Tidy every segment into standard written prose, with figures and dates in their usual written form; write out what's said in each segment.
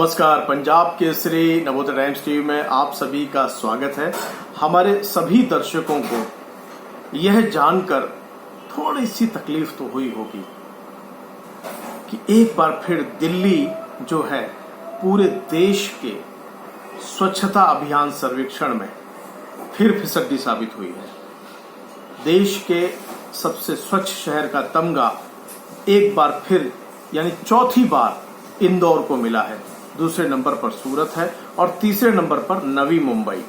नमस्कार। Punjab Kesari Navodaya times TV में आप सभी का स्वागत है। हमारे सभी दर्शकों को यह जानकर थोड़ी सी तकलीफ तो हुई होगी कि एक बार फिर दिल्ली जो है पूरे देश के स्वच्छता अभियान सर्वेक्षण में फिर फिसड्डी साबित हुई है। देश के सबसे स्वच्छ शहर का तमगा एक बार फिर यानी चौथी बार इंदौर को मिला है। दूसरे नंबर पर सूरत है और तीसरे नंबर पर नवी मुंबई।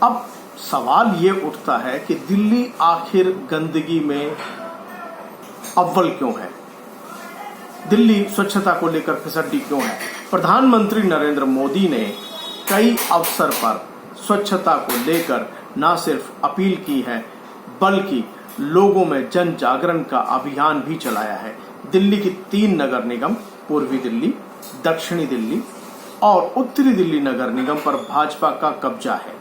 अब सवाल ये उठता है कि दिल्ली आखिर गंदगी में अव्वल क्यों है? दिल्ली स्वच्छता को लेकर फिसड्डी क्यों है? प्रधानमंत्री नरेंद्र मोदी ने कई अवसर पर स्वच्छता को लेकर न सिर्फ अपील की है बल्कि लोगों में जन जागरण का अभियान भी चलाया है। दिल्ली की 3 नगर निगम पूर्वी दिल्ली, दक्षिणी दिल्ली और उत्तरी दिल्ली नगर निगम पर भाजपा का कब्जा है।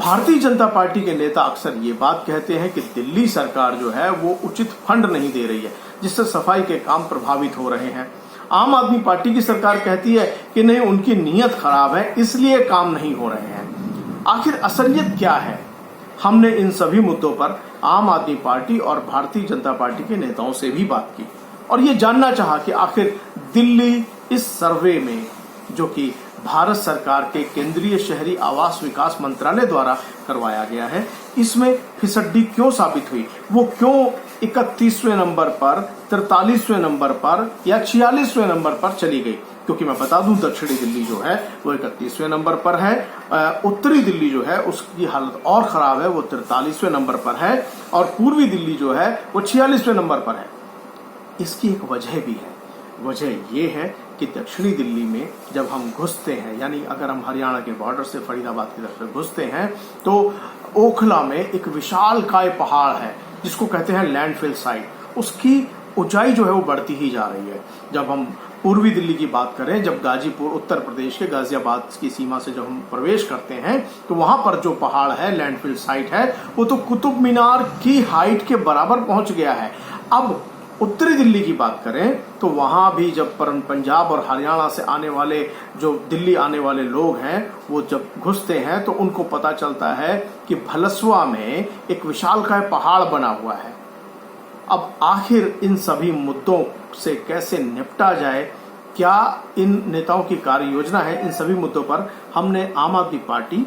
भारतीय जनता पार्टी के नेता अक्सर ये बात कहते हैं कि दिल्ली सरकार जो है वो उचित फंड नहीं दे रही है, जिससे सफाई के काम प्रभावित हो रहे हैं। आम आदमी पार्टी की सरकार कहती है कि नहीं, उनकी नीयत खराब है इसलिए काम नहीं हो रहे हैं। आखिर असलियत क्या है? हमने इन सभी मुद्दों पर आम आदमी पार्टी और भारतीय जनता पार्टी के नेताओं से भी बात की और ये जानना चाहा कि आखिर दिल्ली इस सर्वे में, जो कि भारत सरकार के केंद्रीय शहरी आवास विकास मंत्रालय द्वारा करवाया गया है, इसमें फिसड्डी क्यों साबित हुई? वो क्यों 31वें नंबर पर, 43वें नंबर पर या 46वें नंबर पर चली गई? क्योंकि मैं बता दूं, दक्षिणी दिल्ली जो है वो 31वें नंबर पर है, उत्तरी दिल्ली जो है उसकी हालत और खराब है, वो 43वें नंबर पर है और पूर्वी दिल्ली जो है वो 46वें नंबर पर है। इसकी एक वजह भी है। वजह यह है कि दक्षिणी दिल्ली में जब हम घुसते हैं, यानी अगर हम हरियाणा के बॉर्डर से फरीदाबाद की तरफ घुसते हैं, तो ओखला में एक विशालकाय पहाड़ है जिसको कहते हैं लैंडफिल साइट। उसकी ऊंचाई जो है वो बढ़ती ही जा रही है। जब हम पूर्वी दिल्ली की बात करें, जब गाजीपुर, उत्तर प्रदेश के गाजियाबाद की सीमा से जब हम प्रवेश करते हैं तो वहां पर जो पहाड़ है, लैंडफिल साइट है, वो तो कुतुब मीनार की हाइट के बराबर पहुंच गया है। अब उत्तरी दिल्ली की बात करें तो वहां भी जब पंजाब और हरियाणा से आने वाले, जो दिल्ली आने वाले लोग हैं, वो जब घुसते हैं तो उनको पता चलता है कि भलसवा में एक विशालकाय पहाड़ बना हुआ है। अब आखिर इन सभी मुद्दों से कैसे निपटा जाए, क्या इन नेताओं की कार्य योजना है? इन सभी मुद्दों पर हमने आम आदमी पार्टी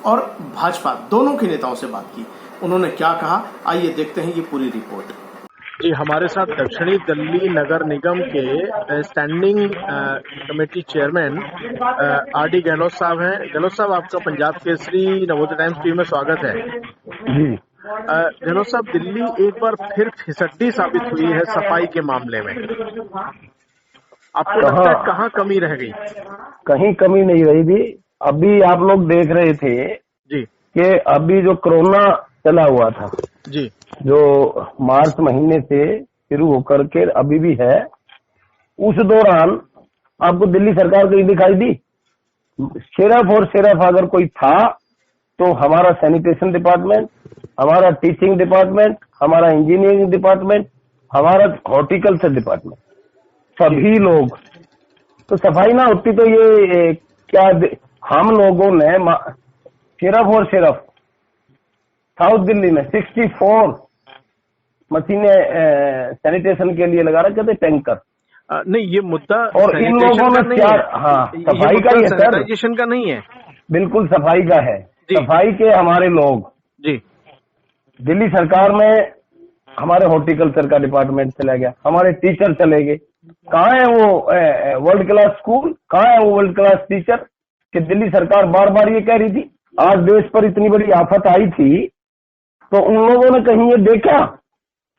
और भाजपा दोनों के नेताओं से बात की। उन्होंने क्या कहा, आइए देखते हैं ये पूरी रिपोर्ट। जी, हमारे साथ दक्षिणी दिल्ली नगर निगम के standing committee chairman RD. Gehlot साहब हैं। गहलोत साहब, आपका पंजाब केसरी नवोदय टाइम्स टीवी में स्वागत है। जी गहलोत साहब, दिल्ली एक बार फिर फिसड्डी साबित हुई है सफाई के मामले में। आपको लगता है कहाँ कमी रह गई? कहीं कमी नहीं रही थी। अभी आप लोग देख रहे थे जी कि अभी जो कोरोना चला हुआ था जी, जो मार्च महीने से शुरू होकर के अभी भी है, उस दौरान आपको दिल्ली सरकार कहीं दिखाई दी? सिर्फ और सिर्फ अगर कोई था तो हमारा सैनिटेशन डिपार्टमेंट, हमारा टीचिंग डिपार्टमेंट, हमारा इंजीनियरिंग डिपार्टमेंट, हमारा हॉर्टिकल्चर डिपार्टमेंट, सभी लोग। तो सफाई ना होती तो ये क्या हम लोगों ने सिर्फ और सिर्फ साउथ दिल्ली में 64 मशीनें सैनिटेशन के लिए लगा रखे थे, टैंकर। नहीं, ये मुद्दा और इन लोगों ने क्या, हाँ, सफाई का ही है सर, सैनिटाइजेशन का नहीं है, बिल्कुल सफाई का है। सफाई के हमारे लोग जी, दिल्ली सरकार में हमारे हॉर्टिकल्चर का डिपार्टमेंट चला गया, हमारे टीचर चले गए। कहाँ है वो वर्ल्ड क्लास स्कूल, कहाँ है वो वर्ल्ड क्लास टीचर कि दिल्ली सरकार बार बार ये कह रही थी? आज देश पर इतनी बड़ी आफत आई थी तो उन लोगों ने कहीं ये देखा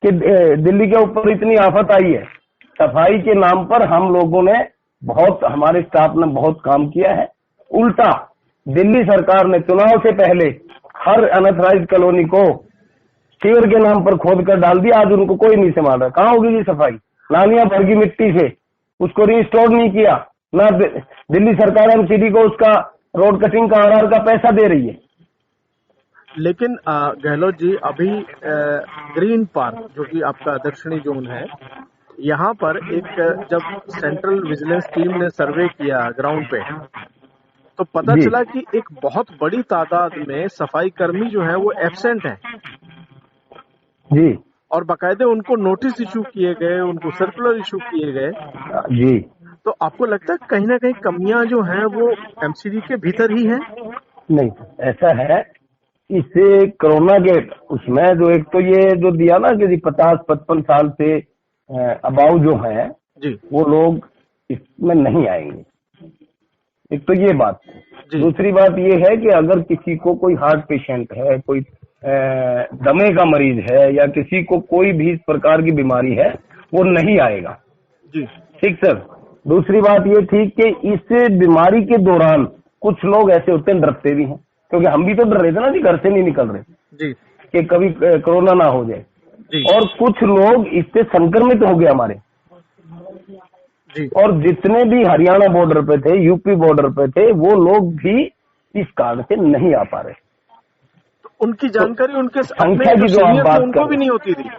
कि दिल्ली के ऊपर इतनी आफत आई है? सफाई के नाम पर हम लोगों ने बहुत, हमारे स्टाफ ने बहुत काम किया है। उल्टा दिल्ली सरकार ने चुनाव से पहले हर अनऑथराइज्ड कॉलोनी को सीवर के नाम पर खोद कर डाल दिया। आज उनको कोई नहीं संभाल रहा। कहाँ होगी ये सफाई? नालियां भर गई मिट्टी से, उसको रिस्टोर नहीं किया ना। दिल्ली सरकार एमसीडी को उसका रोड कटिंग का आरआर का पैसा दे रही है। लेकिन गहलोत जी, अभी ग्रीन पार्क जो कि आपका दक्षिणी जोन है, यहाँ पर एक जब सेंट्रल विजिलेंस टीम ने सर्वे किया ग्राउंड पे, तो पता जी चला कि एक बहुत बड़ी तादाद में सफाई कर्मी जो है वो एब्सेंट हैं जी और बाकायदे उनको नोटिस इशू किए गए, उनको सर्कुलर इशू किए गए। जी। तो आपको लगता है कहीं ना कहीं कमियां जो हैं वो एमसीडी के भीतर ही हैं? नहीं, ऐसा है, इससे कोरोना के उसमें जो एक तो ये जो दिया ना कि 50-55 साल से अबाउ जो है जी वो लोग इसमें नहीं आएंगे। एक तो ये बात। जी दूसरी बात ये है कि अगर किसी को कोई हार्ट पेशेंट है, कोई दमे का मरीज है या किसी को कोई भी इस प्रकार की बीमारी है, वो नहीं आएगा। जी ठीक सर। दूसरी बात ये थी कि इस बीमारी के दौरान कुछ लोग ऐसे होते हैं, डरते भी हैं, क्योंकि हम भी तो डर रहे थे ना जी, घर से नहीं निकल रहे जी कि कभी कोरोना ना हो जाए। जी और कुछ लोग इससे संक्रमित हो गए हमारे, जी। और जितने भी हरियाणा बॉर्डर पे थे, यूपी बॉर्डर पे थे, वो लोग भी इस कारण से नहीं आ पा रहे। तो उनकी जानकारी उनके संख्या अपने की जो जो आप सीनियर थे बात उनको कर भी नहीं होती थी।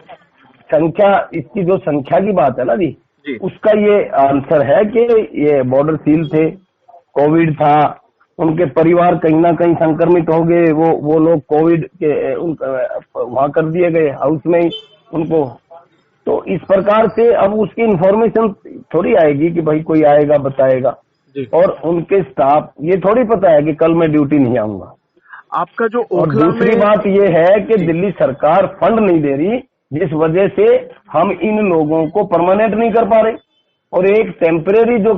संख्या, इसकी जो संख्या की बात है ना जी, जी उसका ये आंसर है कि ये बॉर्डर सील थे, कोविड था, उनके परिवार कहीं ना कहीं संक्रमित हो गए, वो लोग कोविड के वहां कर दिए गए हाउस में ही उनको। तो इस प्रकार से अब उसकी इंफॉर्मेशन थोड़ी आएगी कि भाई कोई आएगा बताएगा, जी। और उनके स्टाफ ये थोड़ी पता है कि कल मैं ड्यूटी नहीं आऊंगा। आपका जो और ओखला दूसरी में बात ये है कि दिल्ली सरकार फंड नहीं दे रही, जिस वजह से हम इन लोगों को परमानेंट नहीं कर पा रहे। और एक टेम्परेरी जो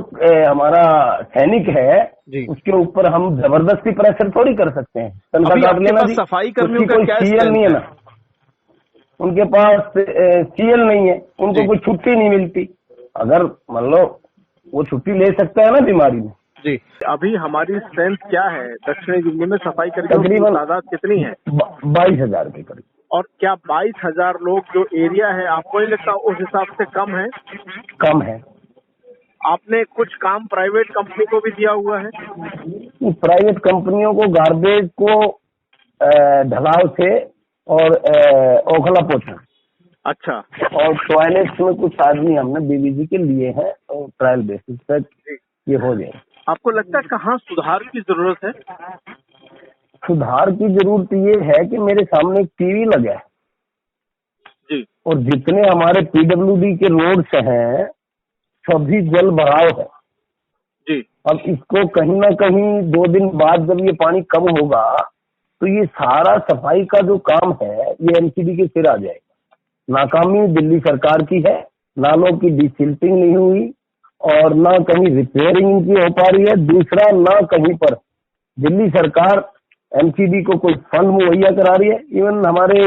हमारा सैनिक है, जी। उसके ऊपर हम जबरदस्ती प्रेशर थोड़ी कर सकते हैं। तनख्वाह अभी काट आपके लेना पास जी, सफाई कर्मियों उसकी का कोई क्या सीएल स्ट्रेंथ नहीं है है? ना, उनके पास सीएल नहीं है, उनको जी। कोई छुट्टी नहीं मिलती। अगर मान लो वो छुट्टी ले सकता है ना बीमारी में। जी। अभी हमारी स्ट्रेंथ क्या है दक्षिणी दिल्ली में, सफाई कर्मियों की तकरीबन तादाद कितनी है? 22,000 के करीब। और क्या 22,000 लोग जो एरिया है, आपको नहीं लगता उस हिसाब से कम है? कम है। आपने कुछ काम प्राइवेट कंपनी को भी दिया हुआ है? प्राइवेट कंपनियों को गार्बेज को ढलाव से और ओखला पोछा, अच्छा। और टॉयलेट्स में कुछ आदमी हमने बीबीजी के लिए हैं, और ट्रायल बेसिस तक ये हो जाए। आपको लगता है कहाँ सुधार की जरूरत है? सुधार की जरूरत ये है कि मेरे सामने एक टीवी लगा है, जी और जितने हमारे पीडब्ल्यूडी के रोड्स हैं सभी जल भराव है। जी अब इसको कहीं ना कहीं 2 दिन बाद जब ये पानी कम होगा तो ये सारा सफाई का जो काम है ये एमसीडी के सिर आ जाएगा। नाकामी दिल्ली सरकार की है, नालों की डिसिल्टिंग नहीं हुई, और ना कहीं रिपेयरिंग इनकी हो पा रही है। दूसरा, ना कहीं पर दिल्ली सरकार एमसीडी को कोई फंड मुहैया करा रही है। इवन हमारे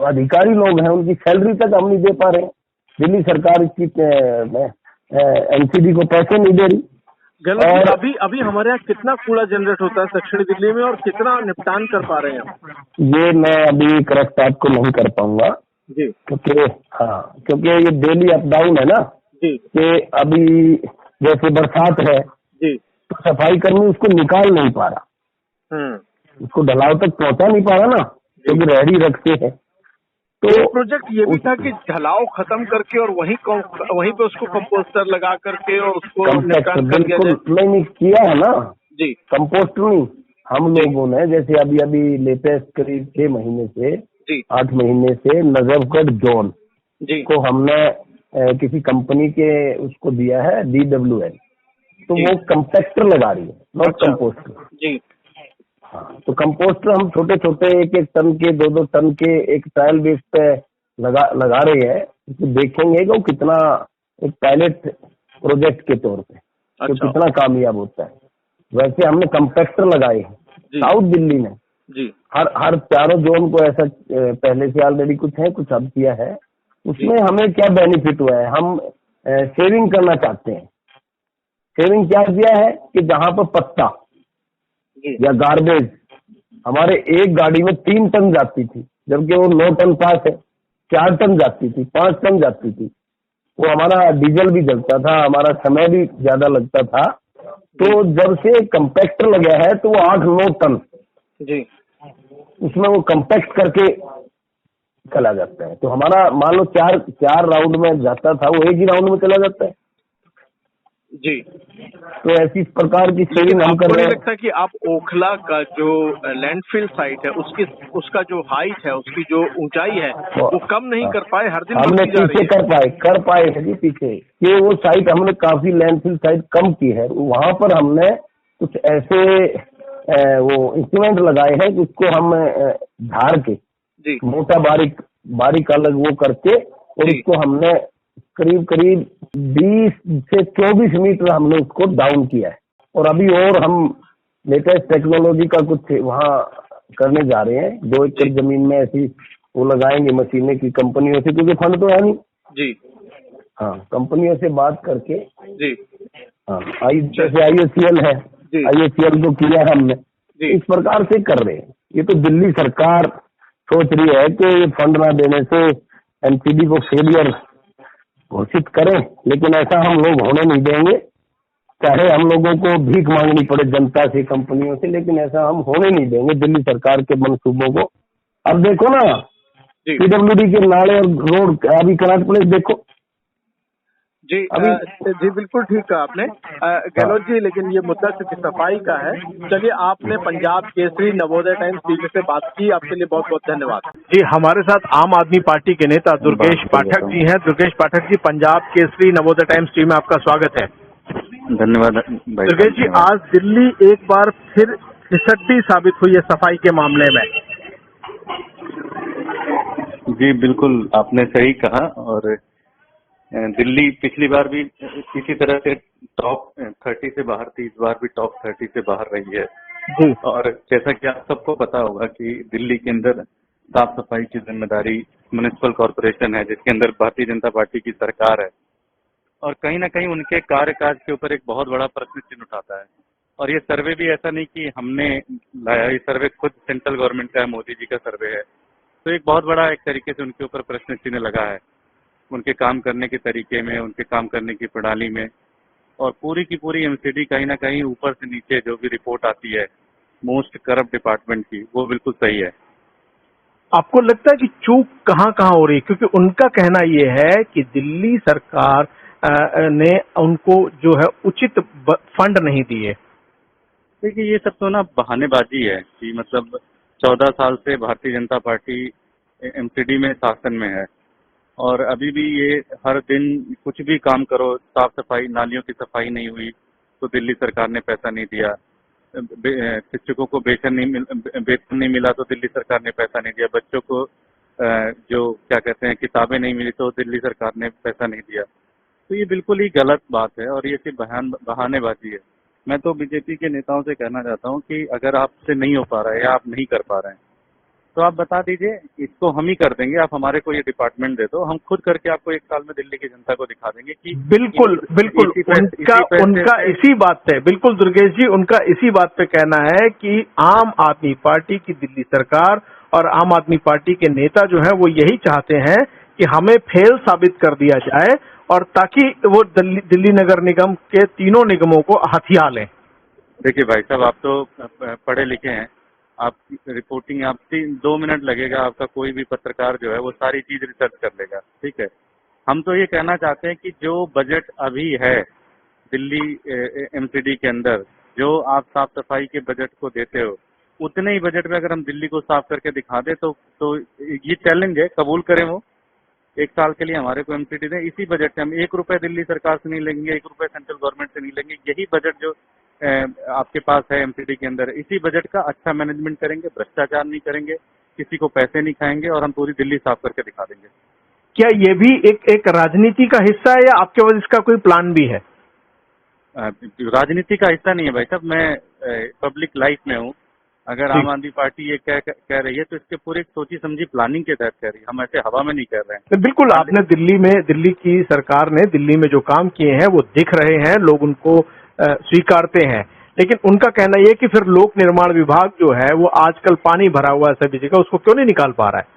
अधिकारी लोग हैं, उनकी सैलरी तक हम नहीं दे पा रहे हैं। दिल्ली सरकार इसकी एमसीडी को पैसे नहीं दे रही। गलत। अभी हमारे यहाँ कितना कूड़ा जनरेट होता है दक्षिणी दिल्ली में, और कितना निपटान कर पा रहे हैं हम? ये मैं अभी करेक्ट आपको नहीं कर पाऊंगा जी। क्योंकि ये डेली अप डाउन है ना जी कि अभी जैसे बरसात है जी। तो सफाई कर्मी उसको निकाल नहीं पा रहा, उसको ढलाव तक पहुंचा नहीं पा रहा ना, क्योंकि रेडी रखते हैं। तो प्रोजेक्ट ये भी था कि ढलाव खत्म करके और वहीं पे उसको कंपोस्टर लगा करके और उसको निपटान कर दिया जाए। नहीं किया है ना जी। कंपोस्टर नहीं, हम लोगों ने जैसे अभी लेटेस्ट करीब 6 महीने से जी 8 महीने से नजफगढ़ जोन जी को हमने किसी कंपनी के उसको दिया है DWL, तो वो कंपेक्टर लगा रही है, नॉट कंपोस्टर। जी। हाँ, तो कंपोस्टर हम छोटे छोटे 1-1 टन के 2-2 टन के एक ट्रायल बेस पे लगा रहे हैं। तो देखेंगे कि वो कितना, एक पायलट प्रोजेक्ट के तौर पे तो कितना कामयाब होता है। वैसे हमने कंपेक्टर लगाए हैं साउथ दिल्ली में जी। हर चारों जोन को। ऐसा पहले से ऑलरेडी कुछ है, कुछ अब किया है। उसमें हमें क्या बेनिफिट हुआ है, हम सेविंग करना चाहते हैं। सेविंग क्या किया है कि जहां पर पत्ता या गार्बेज हमारे एक गाड़ी में 3 टन जाती थी, जबकि वो 9 टन पास है, 4 टन जाती थी, 5 टन जाती थी, वो हमारा डीजल भी जलता था, हमारा समय भी ज्यादा लगता था। तो जब से कंपैक्टर लगा है तो वो 8-9 टन जी उसमें वो कंपैक्ट करके चला जाता है। तो हमारा मान लो चार राउंड में जाता था, वो एक ही राउंड में चला जाता है। जी। तो ऐसी प्रकार की लेकिन सेविंग हम आपको कर रहे नहीं हैं। लगता कि आप ओखला का जो लैंडफिल साइट है उसका जो हाइट है, उसकी जो ऊंचाई है, वो कम नहीं कर पाए? हर दिन हमने बढ़ती जा रही पीछे है। कर पाए हैं जी पीछे। ये वो साइट हमने काफी लैंडफिल साइट कम की है, वहां पर हमने कुछ ऐसे वो इंस्ट्रूमेंट लगाए हैं जिसको हम झाड़ के जी मोटा बारीक अलग वो करके, और जी। इसको हमने करीब 20 से 24 मीटर हमने उसको डाउन किया है। और अभी और हम लेटेस्ट टेक्नोलॉजी का कुछ वहाँ करने जा रहे हैं। 2 एकड़ जमीन में ऐसी वो लगाएंगे मशीनें की कंपनियों से, क्योंकि फंड तो है नहीं। जी हाँ, कंपनियों से बात करके। जी। हाँ, जैसे IOCL है, जी। IOCL को किया है हमने, जी इस प्रकार से कर रहे हैं। ये तो दिल्ली सरकार सोच रही है कि ये फंड ना देने से एमसीडी को फेलियर घोषित करें, लेकिन ऐसा हम लोग होने नहीं देंगे। चाहे हम लोगों को भीख मांगनी पड़े जनता से, कंपनियों से, लेकिन ऐसा हम होने नहीं देंगे दिल्ली सरकार के मंसूबों को। अब देखो ना, जी PWD के नाले और रोड अभी कनाट प्लेस देखो जी। अभी। जी बिल्कुल ठीक कहा आपने गहलोत जी, लेकिन ये मुद्दा चूंकि सफाई का है। चलिए, आपने पंजाब केसरी नवोदय टाइम्स टीवी से बात की, आपके लिए बहुत बहुत धन्यवाद। जी, हमारे साथ आम आदमी पार्टी के नेता दुर्गेश पाठक जी हैं। दुर्गेश पाठक जी, पंजाब केसरी नवोदय टाइम्स टीवी में आपका स्वागत है। धन्यवाद भाई। दुर्गेश जी, आज दिल्ली एक बार फिर फिसड्डी साबित हुई है सफाई के मामले में। जी बिल्कुल, आपने सही कहा। और दिल्ली पिछली बार भी इसी तरह से टॉप 30 से बाहर थी, इस बार भी टॉप 30 से बाहर रही है। जी और जैसा कि आप सबको पता होगा कि दिल्ली के अंदर साफ सफाई की जिम्मेदारी म्युनिसिपल कॉरपोरेशन है, जिसके अंदर भारतीय जनता पार्टी की सरकार है। और कहीं ना कहीं उनके कार्यकाज के ऊपर एक बहुत बड़ा प्रश्न चिन्ह उठाता है। और ये सर्वे भी ऐसा नहीं कि हमने लाया, ये सर्वे खुद सेंट्रल गवर्नमेंट का है, मोदी जी का सर्वे है। तो एक बहुत बड़ा एक तरीके से उनके ऊपर प्रश्न चिन्ह लगा है, उनके काम करने के तरीके में, उनके काम करने की प्रणाली में। और पूरी की पूरी एमसीडी कहीं ना कहीं ऊपर से नीचे जो भी रिपोर्ट आती है मोस्ट करप्ट डिपार्टमेंट की, वो बिल्कुल सही है। आपको लगता है कि चूक कहाँ कहाँ हो रही है? क्योंकि उनका कहना ये है कि दिल्ली सरकार ने उनको जो है उचित फंड नहीं दिए। देखिए, ये सब तो ना बहानेबाजी है कि मतलब 14 साल से भारतीय जनता पार्टी एमसीडी में शासन में है, और अभी भी ये हर दिन कुछ भी काम करो, साफ सफाई, नालियों की सफाई नहीं हुई तो दिल्ली सरकार ने पैसा नहीं दिया, शिक्षकों को वेतन नहीं मिला तो दिल्ली सरकार ने पैसा नहीं दिया, बच्चों को जो क्या कहते हैं किताबें नहीं मिली तो दिल्ली सरकार ने पैसा नहीं दिया। तो ये बिल्कुल ही गलत बात है और ये सिर्फ बहानेबाजी है। मैं तो बीजेपी के नेताओं से कहना चाहता हूँ कि अगर आपसे नहीं हो पा रहा है या आप नहीं कर पा रहे हैं तो आप बता दीजिए, इसको हम ही कर देंगे। आप हमारे को ये डिपार्टमेंट दे दो, हम खुद करके आपको 1 साल में दिल्ली की जनता को दिखा देंगे कि बिल्कुल बिल्कुल उनका इसी बात पे, बिल्कुल दुर्गेश जी, उनका इसी बात पे कहना है कि आम आदमी पार्टी की दिल्ली सरकार और आम आदमी पार्टी के नेता जो है वो यही चाहते हैं कि हमें फेल साबित कर दिया जाए, और ताकि वो दिल्ली नगर निगम के तीनों निगमों को हथिया लें। देखिए भाई साहब, आप तो पढ़े लिखे हैं, आपकी रिपोर्टिंग, आप 2 मिनट लगेगा, आपका कोई भी पत्रकार जो है वो सारी चीज रिसर्च कर लेगा, ठीक है। हम तो ये कहना चाहते हैं कि जो बजट अभी है दिल्ली एमसीडी के अंदर, जो आप साफ सफाई के बजट को देते हो, उतने ही बजट में अगर हम दिल्ली को साफ करके दिखा दे तो ये चैलेंज है, कबूल करें वो। 1 साल के लिए हमारे को एमसीडी दें, इसी बजट से हम 1 रुपए दिल्ली सरकार से नहीं लेंगे, 1 रुपए सेंट्रल गवर्नमेंट से नहीं लेंगे। यही बजट जो आपके पास है एमसीडी के अंदर, इसी बजट का अच्छा मैनेजमेंट करेंगे, भ्रष्टाचार नहीं करेंगे, किसी को पैसे नहीं खाएंगे और हम पूरी दिल्ली साफ करके दिखा देंगे। क्या ये भी एक राजनीति का हिस्सा है या आपके पास इसका कोई प्लान भी है? राजनीति का हिस्सा नहीं है भाई साहब, मैं पब्लिक लाइफ में हूँ। अगर आम आदमी पार्टी ये कह रही है तो इसके पूरे सोची समझी प्लानिंग के तहत कह रही है, हम ऐसे हवा में नहीं कह रहे हैं। बिल्कुल, आपने दिल्ली की सरकार ने दिल्ली में जो काम किए हैं वो दिख रहे हैं, लोग उनको स्वीकारते हैं, लेकिन उनका कहना यह कि फिर लोक निर्माण विभाग जो है वो आजकल पानी भरा हुआ है सभी जगह, उसको क्यों नहीं निकाल पा रहा है?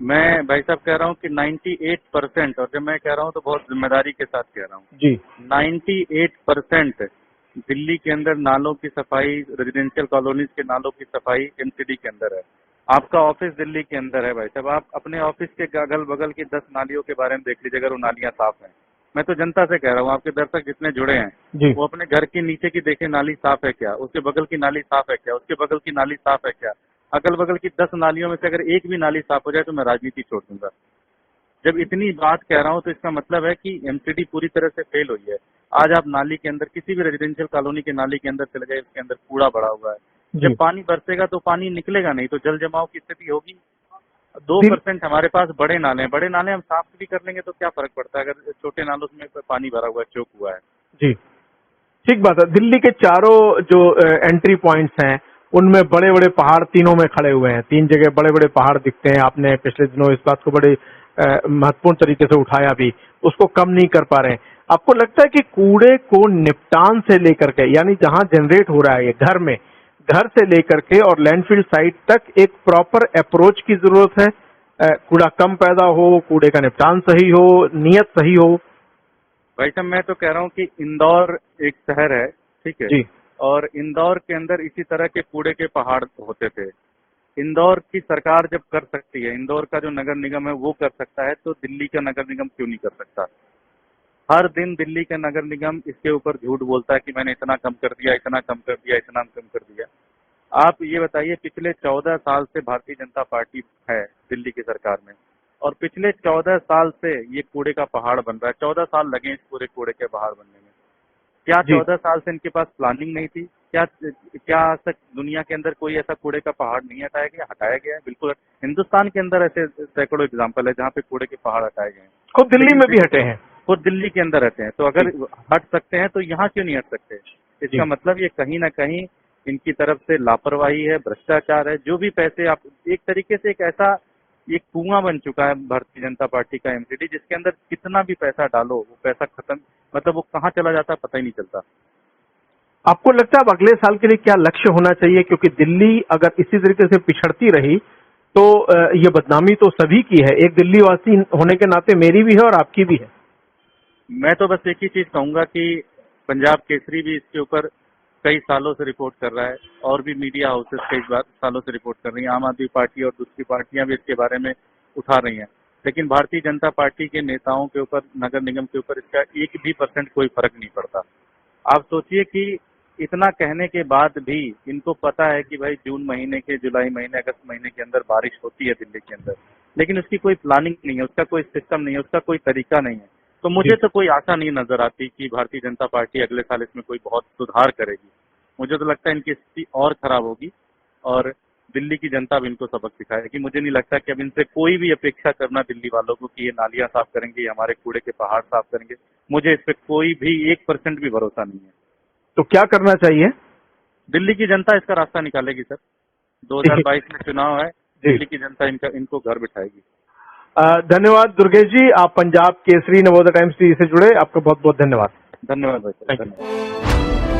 मैं भाई साहब कह रहा हूँ कि 98%, और जब मैं कह रहा हूँ तो बहुत जिम्मेदारी के साथ कह रहा हूँ जी, 98% दिल्ली के अंदर नालों की सफाई, रेजिडेंशियल कॉलोनीज के नालों की सफाई एमसीडी के अंदर है। आपका ऑफिस दिल्ली के अंदर है भाई साहब, आप अपने ऑफिस के अगल बगल की 10 नालियों के बारे में देख लीजिए अगर वो नालियां साफ हैं। मैं तो जनता से कह रहा हूँ, आपके दर्शक जितने जुड़े हैं जी। वो अपने घर के नीचे की देखें नाली साफ है क्या, उसके बगल की नाली साफ है क्या, उसके बगल की नाली साफ है क्या। अगल बगल की 10 नालियों में से अगर एक भी नाली साफ हो जाए तो मैं राजनीति छोड़ दूंगा। जब इतनी बात कह रहा हूँ तो इसका मतलब है कि एमसीडी पूरी तरह से फेल हुई है। आज आप नाली के अंदर किसी भी रेजिडेंशियल कॉलोनी के नाली के अंदर चले गए, उसके अंदर कूड़ा भरा हुआ है। जी। जब पानी बरसेगा तो पानी निकलेगा नहीं, तो जल जमाव की स्थिति होगी। 2% हमारे पास बड़े नाले हैं, बड़े नाले हम साफ भी कर लेंगे तो क्या फर्क पड़ता है अगर छोटे नालों में पानी भरा हुआ है, चोक हुआ है। जी, ठीक बात है। दिल्ली के चारों जो एंट्री पॉइंट्स हैं उनमें बड़े बड़े पहाड़ तीनों में खड़े हुए हैं, 3 जगह बड़े बड़े पहाड़ दिखते हैं। आपने पिछले दिनों इस बात को बड़े महत्वपूर्ण तरीके से उठाया भी, उसको कम नहीं कर पा रहे हैं। आपको लगता है कि कूड़े को निपटान से लेकर के, यानी जहां जनरेट हो रहा है घर में, घर से लेकर के और लैंडफिल साइट तक एक प्रॉपर अप्रोच की जरूरत है? कूड़ा कम पैदा हो, कूड़े का निपटान सही हो, नियत सही हो। भाई साहब मैं तो कह रहा हूँ कि इंदौर एक शहर है, ठीक है जी। और इंदौर के अंदर इसी तरह के कूड़े के पहाड़ होते थे। इंदौर की सरकार जब कर सकती है, इंदौर का जो नगर निगम है वो कर सकता है, तो दिल्ली का नगर निगम क्यों नहीं कर सकता? हर दिन दिल्ली का नगर निगम इसके ऊपर झूठ बोलता है कि मैंने इतना कम कर दिया, इतना कम कर दिया, इतना कम कर दिया। आप ये बताइए, पिछले 14 साल से भारतीय जनता पार्टी है दिल्ली की सरकार में और पिछले 14 साल से ये कूड़े का पहाड़ बन रहा है। 14 साल लगे इस पूरे कूड़े के पहाड़ बनने में। क्या 14 साल से इनके पास प्लानिंग नहीं थी? क्या आज तक दुनिया के अंदर कोई ऐसा कूड़े का पहाड़ नहीं हटाया गया? हटाया गया है, बिल्कुल। हिंदुस्तान के अंदर ऐसे सैकड़ों एग्जाम्पल है जहाँ पे कूड़े के पहाड़ हटाए गए हैं। खुद दिल्ली में भी हटे हैं। खुद दिल्ली के अंदर रहते हैं, तो अगर हट सकते हैं तो यहाँ क्यों नहीं हट सकते? इसका मतलब ये कहीं ना कहीं इनकी तरफ से लापरवाही है, भ्रष्टाचार है। जो भी पैसे आप एक तरीके से एक कुआं बन चुका है भारतीय जनता पार्टी का एमसीडी, जिसके अंदर कितना भी पैसा डालो वो पैसा खत्म, मतलब वो कहाँ चला जाता है पता ही नहीं चलता। आपको लगता है अब अगले साल के लिए क्या लक्ष्य होना चाहिए? क्योंकि दिल्ली अगर इसी तरीके से पिछड़ती रही तो ये बदनामी तो सभी की है, एक दिल्ली वासी होने के नाते मेरी भी है और आपकी भी है। मैं तो बस एक ही चीज कहूंगा कि पंजाब केसरी भी इसके ऊपर कई सालों से रिपोर्ट कर रहा है और भी मीडिया हाउसेस कई सालों से रिपोर्ट कर रही हैं। आम आदमी पार्टी और दूसरी पार्टियां भी इसके बारे में उठा रही हैं, लेकिन भारतीय जनता पार्टी के नेताओं के ऊपर, नगर निगम के ऊपर इसका 1% कोई फर्क नहीं पड़ता। आप सोचिए कि इतना कहने के बाद भी इनको पता है कि भाई जून महीने के, जुलाई महीने, अगस्त महीने के अंदर बारिश होती है दिल्ली के अंदर, लेकिन उसकी कोई प्लानिंग नहीं है, उसका कोई सिस्टम नहीं है, उसका कोई तरीका नहीं है। तो मुझे तो कोई आशा नहीं नजर आती कि भारतीय जनता पार्टी अगले साल इसमें कोई बहुत सुधार करेगी। मुझे तो लगता है इनकी स्थिति और खराब होगी और दिल्ली की जनता भी इनको सबक सिखाएगी। मुझे नहीं लगता कि अब इनसे कोई भी अपेक्षा करना दिल्ली वालों को कि ये नालियां साफ करेंगे, ये हमारे कूड़े के पहाड़ साफ करेंगे, मुझे इस पर कोई भी 1% भी भरोसा नहीं है। तो क्या करना चाहिए? दिल्ली की जनता इसका रास्ता निकालेगी सर। 2022 में चुनाव है, दिल्ली की जनता इनको घर बिठाएगी। धन्यवाद दुर्गेश जी, आप पंजाब केसरी नवोदय टाइम्स से जुड़े, आपका बहुत बहुत धन्यवाद। धन्यवाद भाई, धन्यवाद।